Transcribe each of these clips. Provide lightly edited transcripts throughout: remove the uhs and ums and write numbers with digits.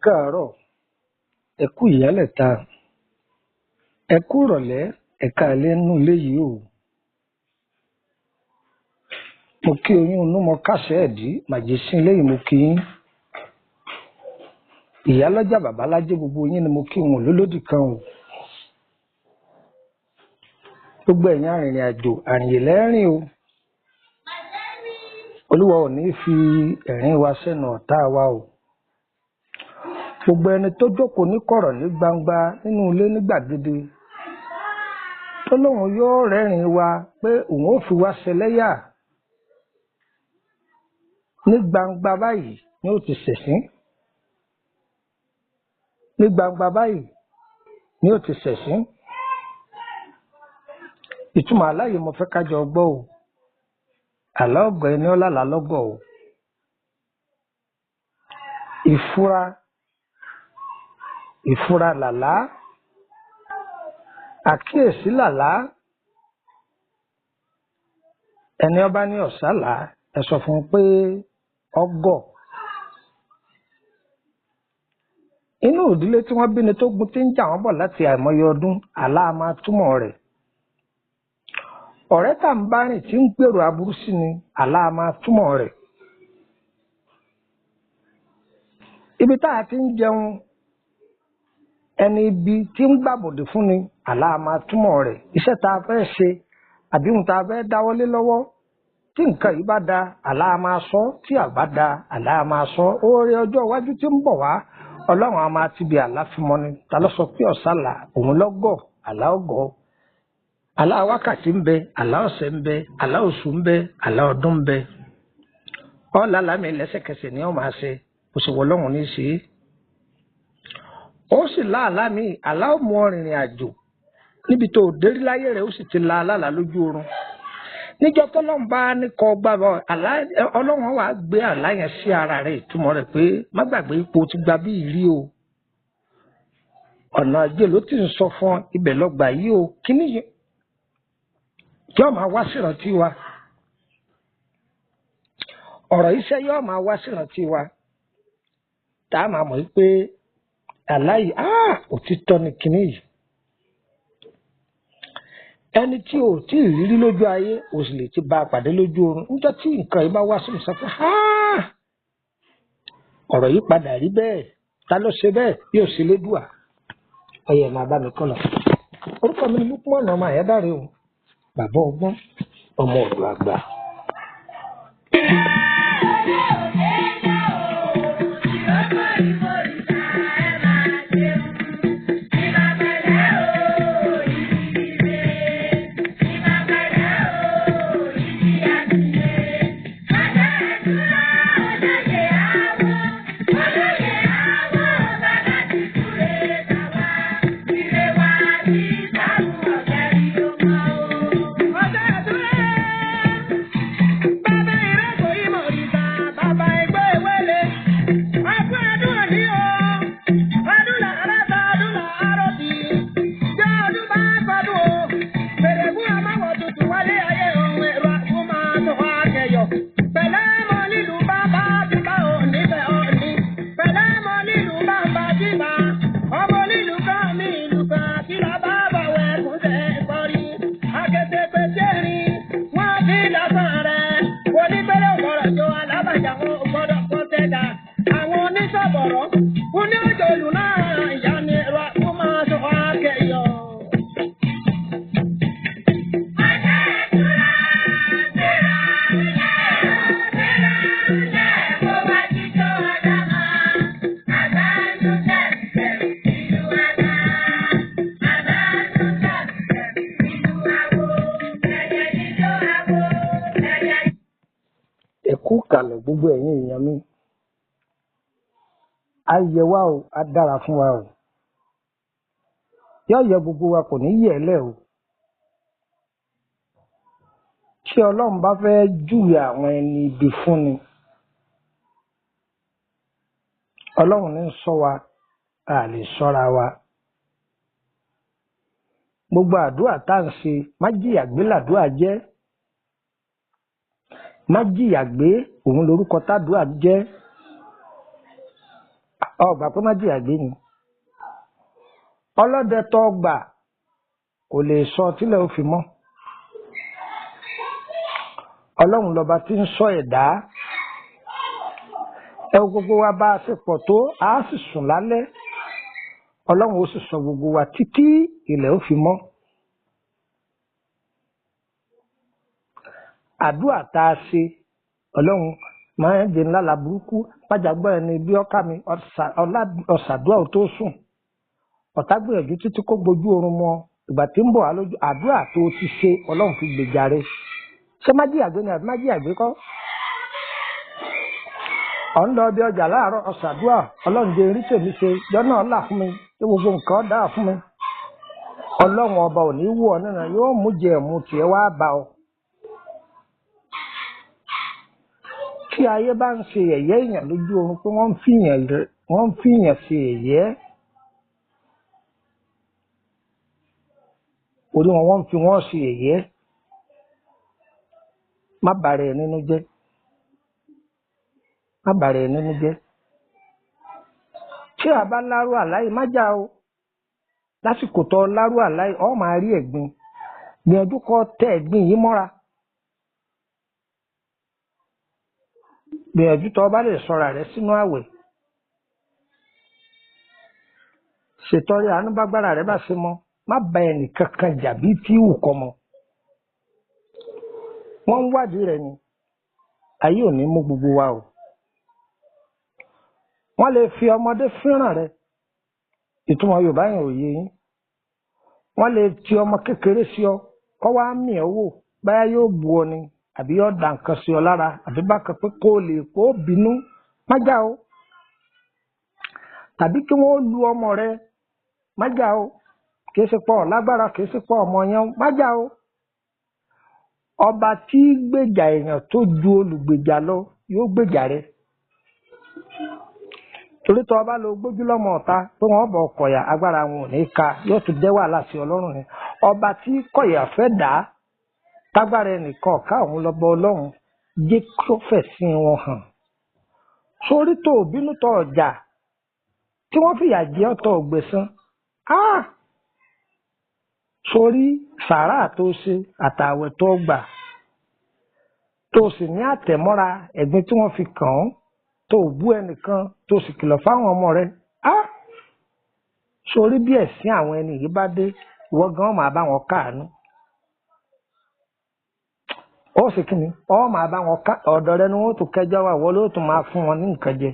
káàárọ̀, ẹ kú ìyálẹ̀ta, ẹ kú ìrọ̀lẹ́, ẹ káalẹ́ nínú ilé yìí o. Mo kí oyún inú, mo kásẹ̀ ẹ̀dí, màjèṣín lẹ́yìn mo kí yín. Ìyálọ́jà bàbálájé gbogbo yín ni mo kí wọn lólódì kan o. Gbogbo ẹ̀yin arìnrìn àjò àrìnyè lẹ́rìn o. Olúwa ò ní fi ẹ̀rín wa sẹ́nu ọ̀tá wa o. Gbogbo ẹni tó jókòó ní kọ̀rọ̀ ní gbangba nínú ilé ní gbàgede tó lóun yóò rẹ́rìn wa pé òun ò fi wá ṣẹlẹ́yà ní gbangba báyìí ni ó ti ṣẹ̀sín. Ní gbangba báyìí ni ó ti ṣẹ̀sín. Ìtumọ̀ àlá yìí mo fẹ́ ká jọ gbọ́ o. Àlá ọ̀gọ̀ ẹni ọ̀làlá lọ́gọ̀ o. Ìfura làlá, àkíyèsí làlá. Ẹni ọba ní ọ̀sálà ẹ sọ fún un pé ọgọ̀. Inú ìdílé tí wọ́n bí ni tó gun tí ń jà wọ́n bọ̀ láti àìmọye ọdún, àlá máa túmọ̀ rẹ̀. Ọ̀rẹ́ tá ń bá rìn tí ń gbèrò aburú sí ni, àlá máa túmọ̀ rẹ̀. Ibi tá a ti ń jẹun, ẹni ibi tí ń gbàbọ̀dè fún ni, àlá máa túmọ̀ rẹ̀. Iṣẹ́ tá a fẹ́ ṣe àbí ohun tá a fẹ́ dáwọ́lé lọ́wọ́, tí nǹkan yìí bá da, àlá máa sọ, tí àbá da, àlá máa sọ. Oore ọjọ́ iwájú tí ń bọ̀ wá, Ọlọ́run a máa ti bi àlá fi mọ́ ni. Ta ló sọ pé ọ̀sálà òun lọ́gọ̀, àlá ọgọ̀. Àlá wákàtí ń bẹ, àlá ọ̀sẹ̀ ń bẹ, àlá oṣù ń bẹ, àlá ọdún ń bẹ. Ọ̀là lámì lẹ́sẹ̀kẹsẹ̀ ni ó máa ṣe, kò sì wọ Ọlọ́run ní í ṣe é. Ó sì láàlá mi, àlá ó mú ọ rìnrìn àjò níbi tó dérí láyé rẹ̀, ó sì ti la alálà lójú oorun. Níjọ́ tọ́lọ́run bá ní kọ gbàgbọ́ àlá, Ọlọ́run wàá gbé àlá yẹn sí ara rẹ̀. Ìtumọ̀ rẹ̀ pé má gbàgbé ipò ti gba bí ìrí o. Ọ̀nà ajé ló ti ń sọ fún ibẹ̀ lọ́gbà yìí o. Kíní yẹn yóò máa wá sírántí wa. Ọ̀rọ̀ iṣẹ́ yóò máa wá sírántí wa. Tá a máa mọ̀ pé àlá yìí, òtítọ́ ni kíní yìí. Ẹni tí ò tí ì rírí lójú ayé ò sì lè ti bá a pàdé lójú oorun. Níjọ́ tí nǹkan yìí bá wá sí ìsọ pé ọ̀rọ̀ yìí padà rí bẹ́ẹ̀. Ta ló ṣe bẹ́ẹ̀ bí ò sí lédùà? Ọyẹ máa bá mi kọ́ lọ. Orúkọ mi ni Lukman ọmọ Àyádáre o. Bàbá ọgbọ́n, ọmọ ọ̀dọ̀ àgbà. Ẹ̀kú kalẹ̀ gbogbo ẹ̀yin èèyàn mi. A yẹ wá o, a dára fún wa o. Yóò yẹ gbogbo wa, kò ní yẹ̀ lẹ̀ o. Tí Ọlọ́run bá fẹ́ júwe àwọn ẹni ibi fún ni, Ọlọ́run ní sọ wa, a lè sọ́ra wa. Gbogbo àdúrà tá à ń ṣe, má jìyà gbé làdúrà jẹ́. Má jìyà gbé òun lórúkọ tádùá jẹ́. ọgbà pé má jìyà gbé ni ọlọ́dẹ tó gbà kò lè sọ tílẹ̀ ó fi mọ́ ọlọ́run lọ́ba tí ń sọ ẹ̀dá ẹ gbogbo wa bá a ṣe pọ̀ tó a sì sùn lálẹ́ ọlọ́run ó sì sọ gbogbo wa títí ilẹ̀ ó fi mọ́ àdúrà tá a ṣe ọlọ́run máa ń jẹ ńlá la burúkú pàjágbọ́ ẹni bí ọkà mi ọ̀sàdúrà ò tó sùn ọ̀tá gbìyànjú títí kó gbojú oorun mọ́ ìgbà tí ń bọ̀ wá lójú àdúrà tó ti ṣe ọlọ́run fi gbèjà rẹ̀ ṣé má jí àgbé ni àbí má jí àgbé kọ́ ọ̀ ń lọ bí ọjà láàárọ̀ ọ̀sàdúrà ọlọ́run jẹ́ erí tèmi ṣe jọ́nà ọ̀là fún mi tí gbogbo nǹkan dáa fún mi ọlọ́run ọba ò ní wú ọ nínú yóò mú jẹ ẹ̀mú tiẹ̀ wá bá ọ. tí ayé bá ń ṣe yẹ̀yẹ́ èèyàn lójú oorun pé wọ́n ń fìyàn ṣe yẹ̀yẹ́ orí wọn wọ́n ń fi wọ́n ṣe yẹ̀yẹ́ má bàrẹ̀ ẹ̀ nínú jẹ́ má bàrẹ̀ ẹ̀ nínú jẹ́ tí a bá lárú àláyé má já o lásìkò tó lárú àláyé ọ máa rí ẹ̀gbin gbìyànjú kó tẹ ẹ̀gbin yìí mọ́ra gbìyànjú tó bá lè sọra rẹ sínú àwẹ̀ ṣètọrẹ àánú bágbára rẹ bá ṣe mọ́ má bá ẹnì kankan jà bí tí wù kọ́ mọ́ wọ́n ń wádìí rẹ ni ayé ò ní mú gbogbo wa o wọ́n lè fi ọmọdé fíràn rẹ ìtumọ̀ Yorùbá yẹn ò yé yín wọ́n lè ti ọmọ kékeré sí ọ kọ́ wá mì ọ́ wò báyá yóò bu ọ ni àbí yóò dà nǹkan sí ọ lára àbí bákan pé kó o lè kó o bínú má jà o tàbí kí wọ́n lu ọmọ rẹ má jà o kìí ṣe pọ̀ lágbára kìí ṣe pọ̀ ọmọ yẹn má jà o ọba tí gbèjà èèyàn tó ju olùgbèjà lọ yóò gbèjà rẹ torí tó ọba lọ gbójú lọ́mọ ọ̀tá pé wọ́n bọ̀ kọ̀yà agbára wọn ò ní ka yóò tún dẹ́ wàhálà sí ọlọ́run ni ọba tí kọ̀yà fẹ́ dà á tágbára ẹnìkan ọ̀ká òun lọ́bọ ọlọ́run jẹ́ kó fẹ̀sìn wọn hàn sórí tó bínú tó ọjà tí wọ́n fìyà jẹ ọ̀tọ̀ ògbẹ̀san sórí sàárà tó ṣe àtàwẹ̀ tó gbà tó sì ní àtẹ̀mọ́ra ẹ̀gbin tí wọ́n fi kàn án tó bú ẹnìkan tó sì kìlọ̀ fáwọn ọmọ rẹ̀ sórí bí ẹ̀sìn àwọn ẹni yìí bá dé ìwọ gan máa bá wọn káàánú ó sì kí ni ọ máa bá wọn ká ọ̀dọ̀ rẹ ni wọ́n tún kẹjọ wà wọ́n ló tún máa fún wọn ní nǹkan jẹ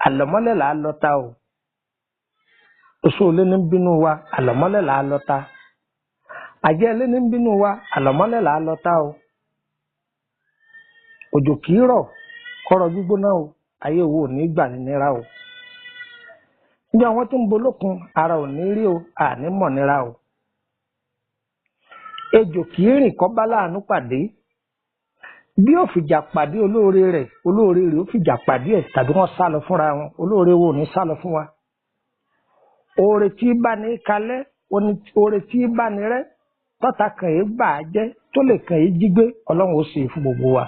àlọ́mọ́lẹ̀ là á lọ́ta o oṣù olé ní bínú wa àlọ́mọ́lẹ̀ là á lọ́ta àjẹ́ ilé ní bínú wa àlọ́mọ́lẹ̀ là á lọ́ta o òjò kì í rọ̀ kọ́rọ̀ gbígbóná o ayé owó ò ní gbà nínira o níbi àwọn tó ń bolókun ara ò ní rí o àní mọ̀ nira o ejò kì í rìn kọ́ bá láàánú pàdé bí ó fìjà pàdé olóore rẹ̀ ó fìjà pàdé ẹ̀ tàbí wọ́n sá lọ fúnra wọn olóore wo ò ní sá lọ fún wa oore tí bá ní kalẹ̀ oore tí bá ní rẹ́ tọ́ta kan yìí bà á jẹ́ tó lè kan yìí jí gbé ọlọ́run ó ṣe fún gbogbo wa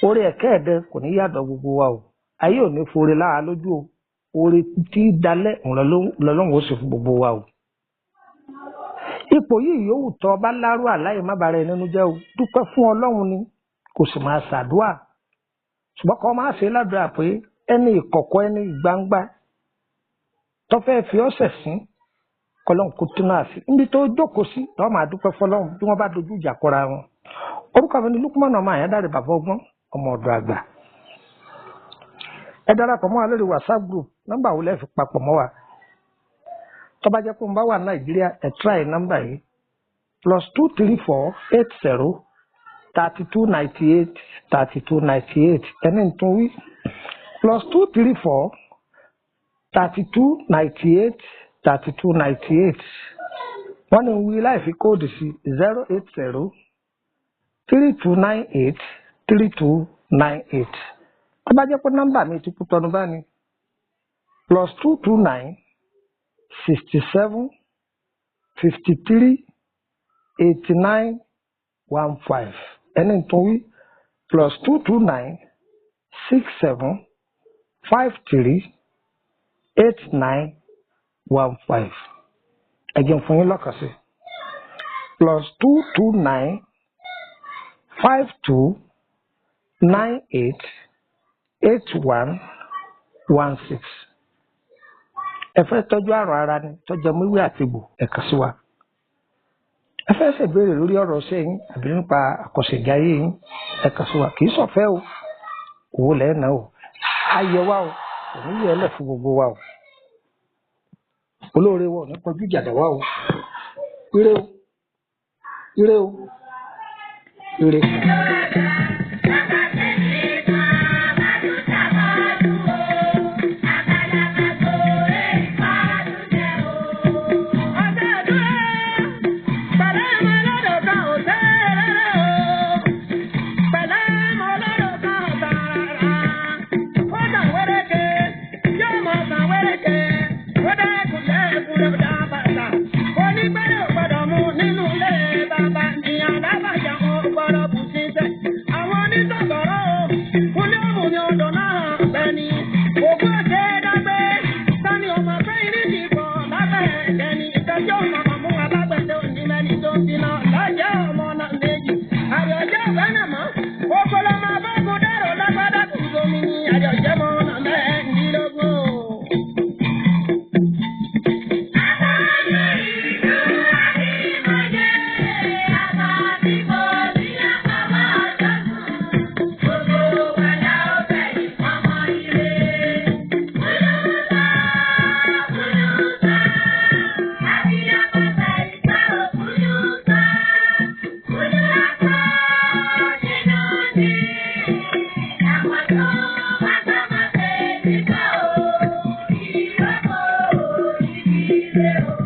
oore ẹ̀kẹ́ ẹ̀dẹ kò ní yàtọ̀ gbogbo wa o ayé ò ní foore lára lójú o oore tí dalẹ̀ ọlọ́run ó ṣe fún gbogbo wa o ipò yìí yòówù tó bá lárú àláyé má bàa rẹ nínú jẹ́ o dúpẹ́ fún ọlọ́run ni kò sì máa ṣàdúà ṣùgbọ́n kọ́ máa ṣe ládùúrà pé ẹni ìkọ̀kọ̀ ẹni ìgbangba tó fẹ́ fi ọ́sẹ̀ sín kọlọ́n kò tún náà sí níbi tó jókòó sí lọ́wọ́ máa dúpẹ́ fọlọ́run bí wọ́n bá dojú ìjà kọra wọn orúkọ mi ni Lukumanu ọmọ Àyándáré bàbá ọgbọ́n ọmọ ọ̀dọ̀ àgbà ẹ darapọ̀ mọ́ wa lórí WhatsApp group nọ́mbà wo lẹ́ẹ̀ fi papọ̀ mọ́ wa tó bá jẹ́ pé mo bá wà Nàìjíríà ẹ try nọ́mbà yìí +23480 3298 3298 ẹni tún wí +234 3298 3298 wọ́n ní wí láì fi kóòdù sí 080 3298 3298 tó bá jẹ́ pé nọ́mbà mi ti kú tọ́nu bá ní +229 67 53 89 15 ẹni tún wí +229 67 538915. ẹ jẹ́ n fún yín lọ́kàn sí +229 5298 8116. ẹ fẹ́ tọ́jú àrùn ara ni tọ́jú ọmọwé àti ìbò ẹ kàn sí wa. ẹ fẹ́ ṣèbéèrè lórí ọ̀rọ̀ ṣẹ́ yín àbí nípa àkọsẹ̀jáyé yín ẹ kàn sí wa. kì í ṣọ̀fẹ́ o, owó lẹ́ẹ̀ náà o, ayé wa o, òun yẹ ẹlẹ́ fún gbogbo wa o, olóore wa ò ní pọ́njú ìjàdá wa o. ire o, ire o, ire. Yeah.